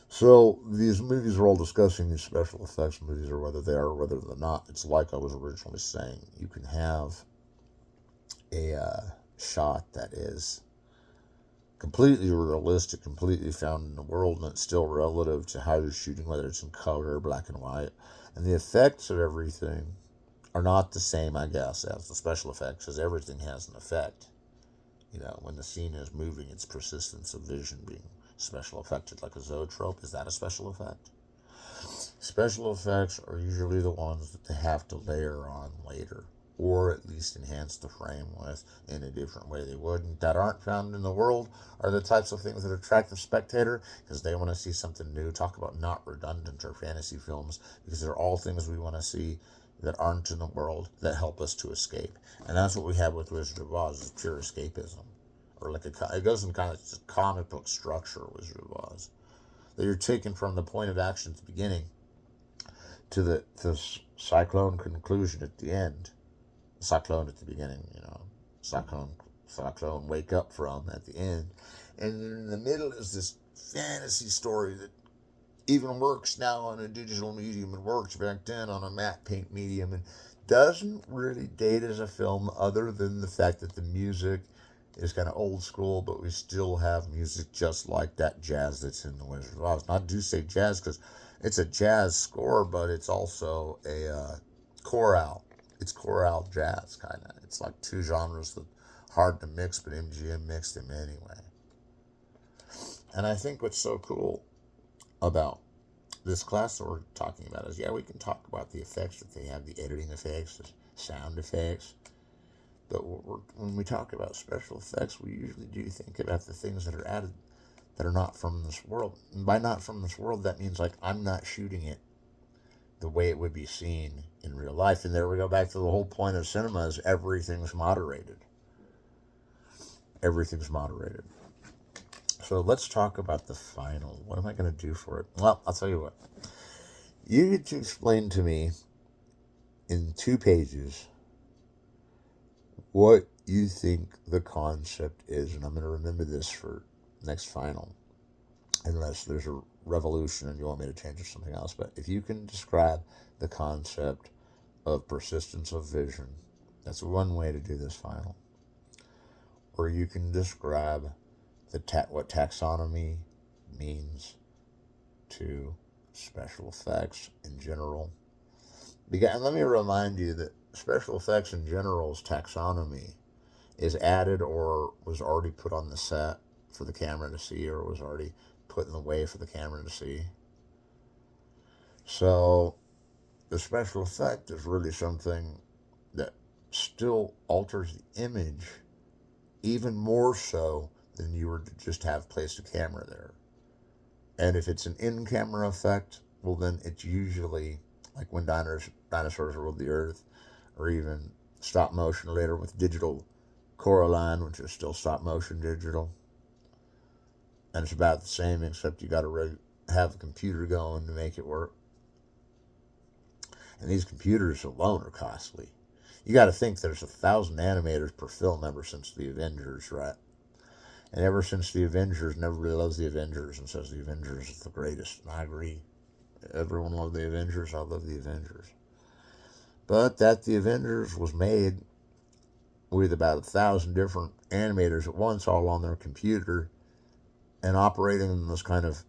so these movies are all discussing these special effects movies, or whether they are or whether they're not. It's like I was originally saying. You can have a shot that is completely realistic, completely found in the world, and it's still relative to how you're shooting, whether it's in color or black and white. And the effects of everything are not the same, I guess, as the special effects, because everything has an effect. You know, when the scene is moving, its persistence of vision being special affected, like a zoetrope. Is that a special effect? Special effects are usually the ones that they have to layer on later, or at least enhance the frame with in a different way they wouldn't, that aren't found in the world, are the types of things that attract the spectator because they want to see something new. Talk about not redundant or fantasy films, because they're all things we want to see that aren't in the world that help us to escape. And that's what we have with Wizard of Oz, is pure escapism. Or like it goes in kind of comic book structure, Wizard of Oz. That you're taken from the point of action at the beginning to the cyclone conclusion at the end. Cyclone at the beginning, you know. Cyclone wake up from at the end. And then in the middle is this fantasy story that even works now on a digital medium and works back then on a matte paint medium and doesn't really date as a film other than the fact that the music is kind of old school, but we still have music just like that jazz that's in The Wizard of Oz. Not do say jazz because it's a jazz score, but it's also a chorale. It's chorale jazz, kind of. It's like two genres that hard to mix, but MGM mixed them anyway. And I think what's so cool about this class that we're talking about is, yeah, we can talk about the effects that they have, the editing effects, the sound effects. But when we talk about special effects, we usually do think about the things that are added that are not from this world. And by not from this world, that means like I'm not shooting it the way it would be seen in real life. And there we go back to the whole point of cinema is everything's moderated. Everything's moderated. So let's talk about the final. What am I going to do for it? Well, I'll tell you what. You get to explain to me in 2 pages what you think the concept is, and I'm going to remember this for next final, unless there's a revolution and you want me to change it to something else. But if you can describe the concept of persistence of vision, that's one way to do this final. Or you can describe what taxonomy means to special effects in general. And let me remind you that special effects in general's taxonomy is added or was already put on the set for the camera to see, or was already put in the way for the camera to see. So the special effect is really something that still alters the image even more so than you were to just have placed a camera there. And if it's an in-camera effect, well, then it's usually like when dinosaurs ruled the earth, or even stop motion later with digital Coraline, which is still stop motion digital. And it's about the same, except you got to have a computer going to make it work. And these computers alone are costly. You got to think there's 1,000 animators per film ever since the Avengers, right? And ever since the Avengers, everybody loves the Avengers and says the Avengers is the greatest. And I agree. Everyone loved the Avengers. I love the Avengers. But that the Avengers was made with about 1,000 different animators at once, all on their computer, and operating in this kind of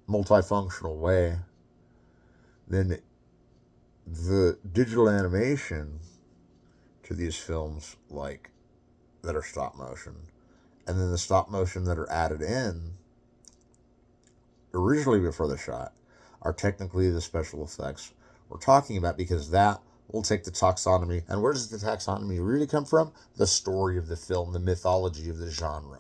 multifunctional way, then the digital animation to these films, like, that are stop motion, and then the stop motion that are added in originally before the shot, are technically the special effects we're talking about, because that will take the taxonomy. And where does the taxonomy really come from? The story of the film, the mythology of the genre.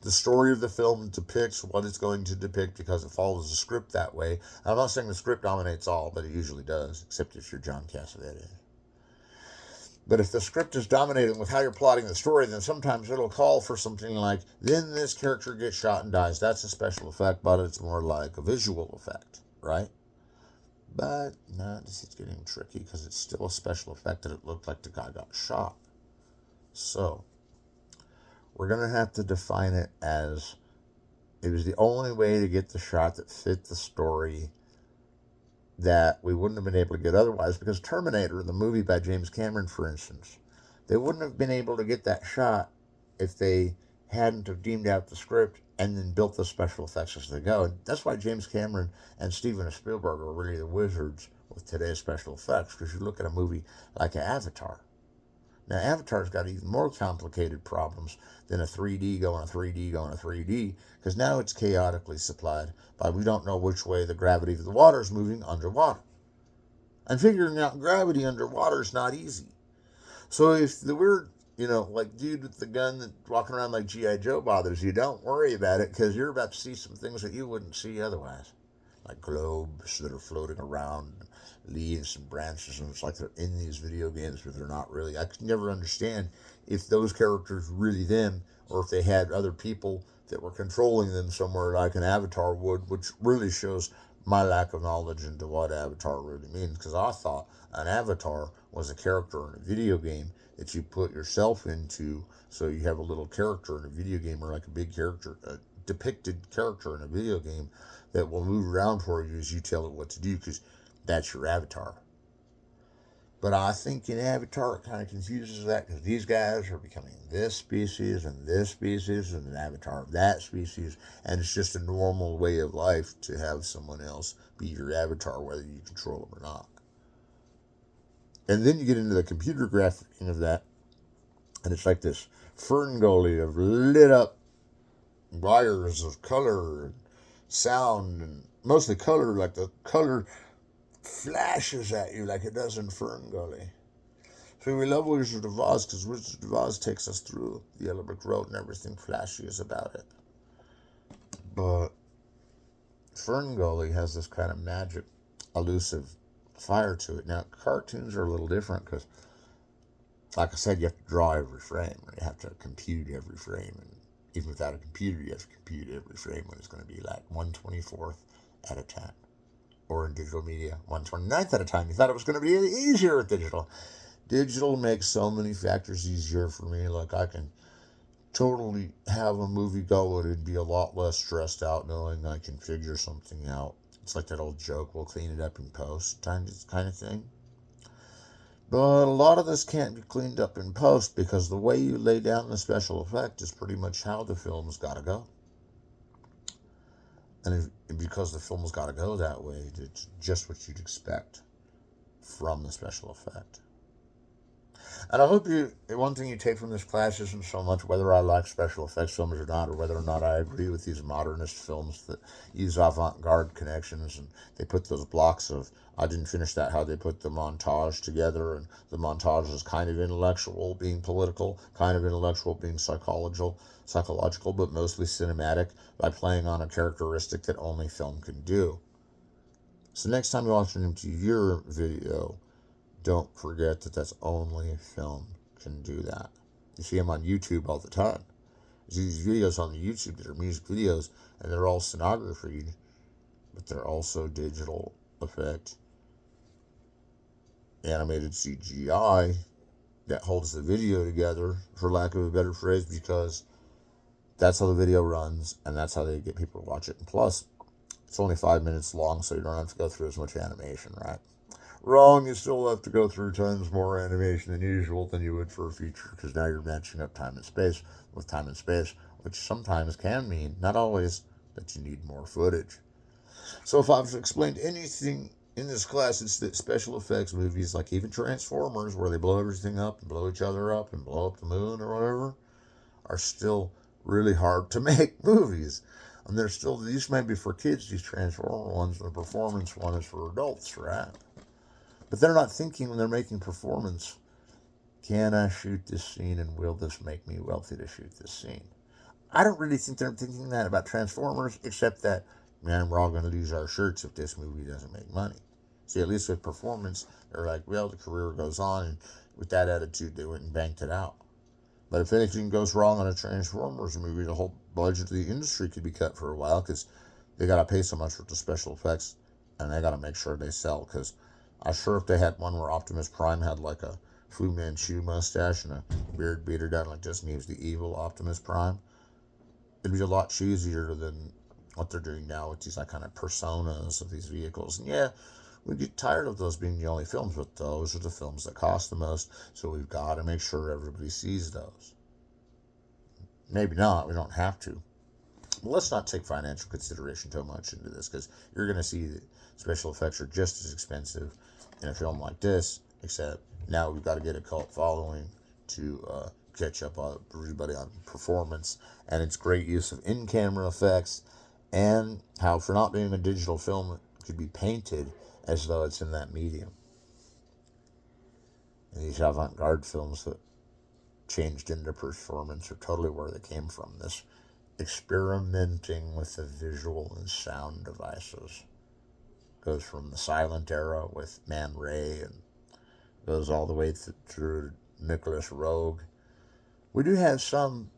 The story of the film depicts what it's going to depict because it follows the script that way. I'm not saying the script dominates all, but it usually does, except if you're John Cassavetes. But if the script is dominating with how you're plotting the story, then sometimes it'll call for something like, then this character gets shot and dies. That's a special effect, but it's more like a visual effect, right? But no, this is getting tricky because it's still a special effect that it looked like the guy got shot. So we're going to have to define it as it was the only way to get the shot that fit the story that we wouldn't have been able to get otherwise, because Terminator, the movie by James Cameron, for instance, they wouldn't have been able to get that shot if they hadn't have deemed out the script and then built the special effects as they go. And that's why James Cameron and Steven Spielberg are really the wizards with today's special effects, because you look at a movie like Avatar. Now, Avatar's got even more complicated problems than a 3D going to 3D going to 3D, because now it's chaotically supplied by we don't know which way the gravity of the water is moving underwater. And figuring out gravity underwater is not easy. So if the weird, like dude with the gun that walking around like G.I. Joe bothers you, don't worry about it, because you're about to see some things that you wouldn't see otherwise. Like globes that are floating around, leaves and branches, and it's like they're in these video games, but they're not really. I could never understand if those characters were really them, or if they had other people that were controlling them somewhere like an Avatar would, which really shows my lack of knowledge into what Avatar really means, because I thought an avatar was a character in a video game that you put yourself into, so you have a little character in a video game, or like a big character, a depicted character in a video game that will move around for you as you tell it what to do, because that's your avatar. But I think in Avatar it kind of confuses that, because these guys are becoming this species and an avatar of that species, and it's just a normal way of life to have someone else be your avatar, whether you control them or not. And then you get into the computer graphing of that, and it's like this fern gully of lit up wires of color and sound, and mostly color, like the color flashes at you like it does in Fern Gully. So we love Wizard of Oz, because Wizard of Oz takes us through the Yellow Brick Road and everything flashy is about it. But Fern Gully has this kind of magic, elusive fire to it. Now, cartoons are a little different, because, like I said, you have to draw every frame, or you have to compute every frame, and Even without a computer, you have to compute every frame when it's going to be like 1/24th at a time. Or in digital media, 1/29th at a time. You thought it was going to be easier with digital. Digital makes so many factors easier for me. Like I can totally have a movie go and it'd be a lot less stressed out knowing I can figure something out. It's like that old joke, we'll clean it up in post kind of thing. But a lot of this can't be cleaned up in post because the way you lay down the special effect is pretty much how the film's got to go. And because the film's got to go that way, it's just what you'd expect from the special effect. And I hope one thing you take from this class isn't so much whether I like special effects films or not, or whether or not I agree with these modernist films that use avant-garde connections, and they put those blocks of, I didn't finish that, how they put the montage together, and the montage is kind of intellectual being political, kind of intellectual being psychological, but mostly cinematic by playing on a characteristic that only film can do. So next time you watch an MTV video, don't forget that that's only film can do that. You see them on YouTube all the time. You see these videos on the YouTube that are music videos, and they're all scenography, but they're also digital effect, animated CGI that holds the video together, for lack of a better phrase, because that's how the video runs, and that's how they get people to watch it. And plus, it's only 5 minutes long, so you don't have to go through as much animation, right? Wrong, you still have to go through tons more animation than usual than you would for a feature, because now you're matching up time and space with time and space, which sometimes can mean, not always, that you need more footage. So if I've explained anything in this class, it's that special effects movies, like even Transformers, where they blow everything up and blow each other up and blow up the moon or whatever, are still really hard to make movies. And they're still, these may be for kids, these Transformer ones, and the performance one is for adults, right? But they're not thinking when they're making performance, can I shoot this scene and will this make me wealthy to shoot this scene? I don't really think they're thinking that about Transformers, except that, man, we're all going to lose our shirts if this movie doesn't make money. See, at least with performance, they're like, well, the career goes on, and with that attitude, they went and banked it out. But if anything goes wrong on a Transformers movie, the whole budget of the industry could be cut for a while, because they got to pay so much for the special effects, and they got to make sure they sell, because I'm sure if they had one where Optimus Prime had like a Fu Manchu mustache and a beard beater down like this, and he was the evil Optimus Prime, it'd be a lot cheesier than what they're doing now with these like kind of personas of these vehicles. And yeah, we get tired of those being the only films, but those are the films that cost the most, so we've got to make sure everybody sees those. Maybe not, we don't have to. But let's not take financial consideration too much into this, because you're going to see that special effects are just as expensive in a film like this, except now we've got to get a cult following to catch up on everybody on performance, and it's great use of in-camera effects, and how for not being a digital film, it could be painted as though it's in that medium. And these avant-garde films that changed into performance are totally where they came from. This experimenting with the visual and sound devices goes from the silent era with Man Ray and goes all the way through Nicholas Roeg. We do have some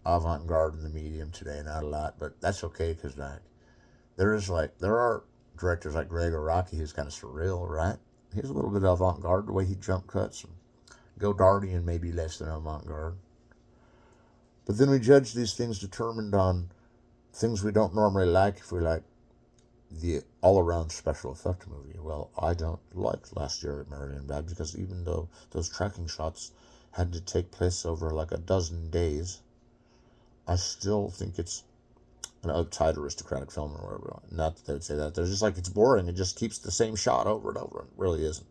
avant-garde in the medium today, not a lot, but that's okay, because there are directors like Greg Araki who's kind of surreal, right? He's a little bit avant-garde the way he jump cuts. And Godardian may be less than avant-garde. But then we judge these things determined on things we don't normally like. If we like the all-around special effect movie, well, I don't like Last Year at Marion Bad, because even though those tracking shots had to take place over like a dozen days, I still think it's an outside aristocratic film or whatever. Not that they would say that. They're just like, it's boring. It just keeps the same shot over and over. It really isn't.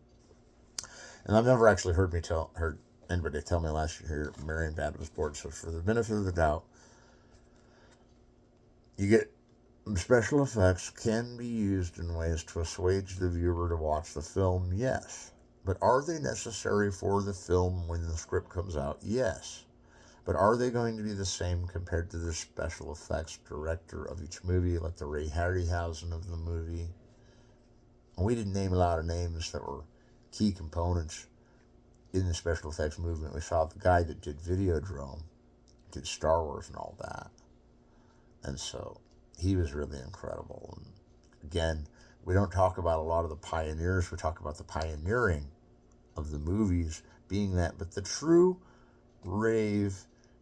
And I've never actually heard anybody tell me Last Year Marion Bad was bored. So for the benefit of the doubt, you get special effects can be used in ways to assuage the viewer to watch the film, yes. But are they necessary for the film when the script comes out? Yes. But are they going to be the same compared to the special effects director of each movie, like the Ray Harryhausen of the movie? And we didn't name a lot of names that were key components in the special effects movement. We saw the guy that did Videodrome did Star Wars and all that. And so he was really incredible. And again, we don't talk about a lot of the pioneers. We talk about the pioneering of the movies being that. But the true rave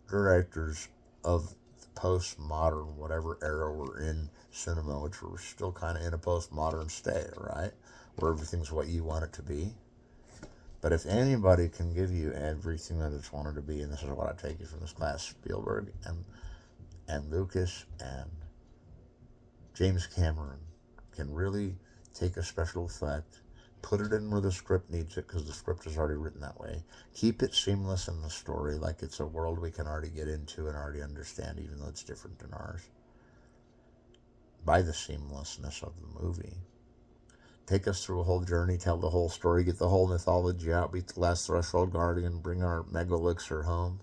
directors of the postmodern, whatever era we're in cinema, which we're still kind of in a postmodern state, right? Where everything's what you want it to be. But if anybody can give you everything that it's wanted to be, and this is what I take you from this class, Spielberg and Lucas and James Cameron can really take a special effect, put it in where the script needs it, because the script is already written that way. Keep it seamless in the story, like it's a world we can already get into and already understand, even though it's different than ours. By the seamlessness of the movie. Take us through a whole journey, tell the whole story, get the whole mythology out, beat the last threshold guardian, bring our mega elixir home.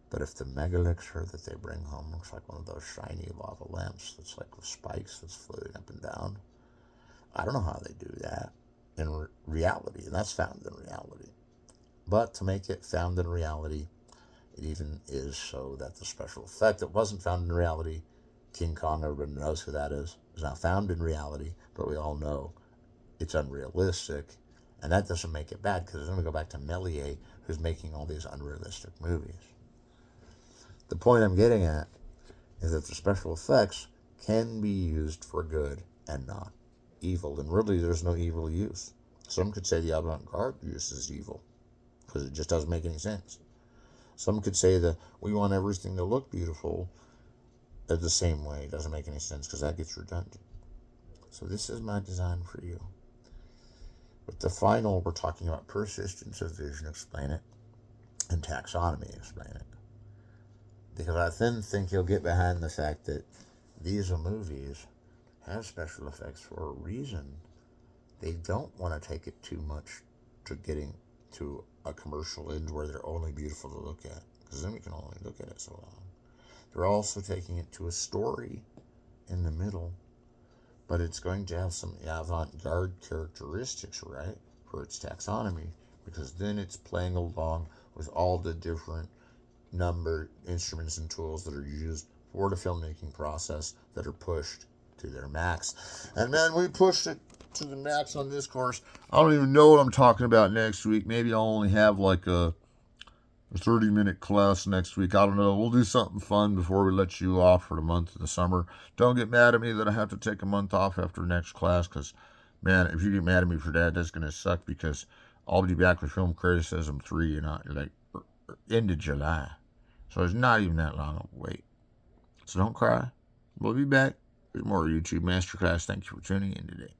But if the mega elixir that they bring home looks like one of those shiny lava lamps that's like with spikes that's floating up and down, I don't know how they do that in reality, and that's found in reality. But to make it found in reality, it even is so that the special effect that wasn't found in reality, King Kong, everybody knows who that is now found in reality, but we all know it's unrealistic, and that doesn't make it bad, because then we go back to Méliès, who's making all these unrealistic movies. The point I'm getting at is that the special effects can be used for good and not evil, and really there's no evil use. Some could say the avant-garde use is evil, because it just doesn't make any sense. Some could say that we want everything to look beautiful the same way. It doesn't make any sense, because that gets redundant. So this is my design for you. With the final, we're talking about persistence of vision, explain it, and taxonomy, explain it. Because I then think you'll get behind the fact that these movies have special effects for a reason. They don't want to take it too much to getting to a commercial end where they're only beautiful to look at, because then we can only look at it so long. They're also taking it to a story in the middle, but it's going to have some avant-garde characteristics, right, for its taxonomy, because then it's playing along with all the different number instruments and tools that are used for the filmmaking process that are pushed to their max. And man, we pushed it to the max on this course. I don't even know what I'm talking about next week. Maybe I'll only have like a 30-minute class next week. I don't know. We'll do something fun before we let you off for the month of the summer. Don't get mad at me that I have to take a month off after next class, because, man, if you get mad at me for that, that's going to suck, because I'll be back with Film Criticism 3 like end of July. So it's not even that long of a wait. So don't cry. We'll be back. There's more YouTube Masterclass. Thank you for tuning in today.